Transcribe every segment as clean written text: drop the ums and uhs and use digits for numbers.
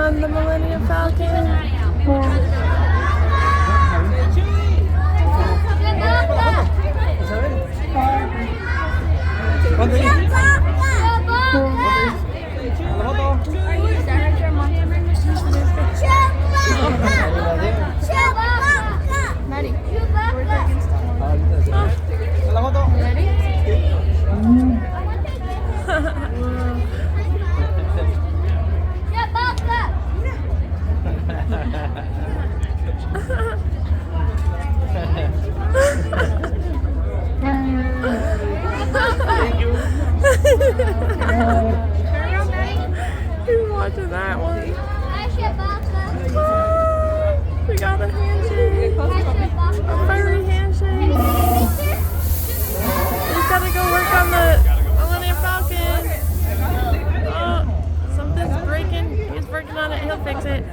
on the Millennium Falcon. Who's watching that one? Oh, we got a handshake. A furry handshake. He's gotta go work on the Millennium Falcon. Oh, something's breaking. He's working on it. He'll fix it.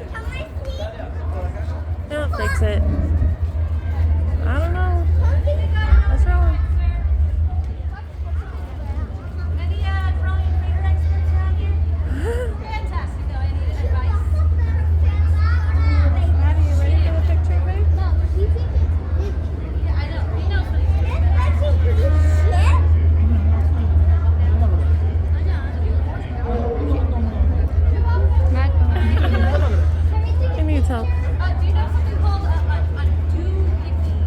He'll fix it. I don't know. What's wrong? He needs help. Do you know something called a doohickey?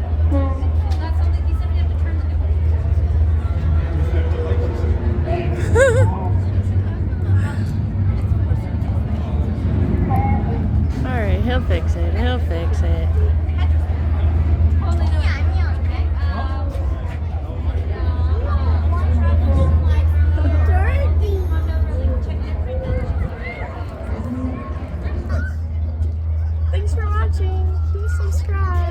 That's something he said we have to turn the Alright, he'll fix it. He'll fix it. Thanks for watching. Please subscribe.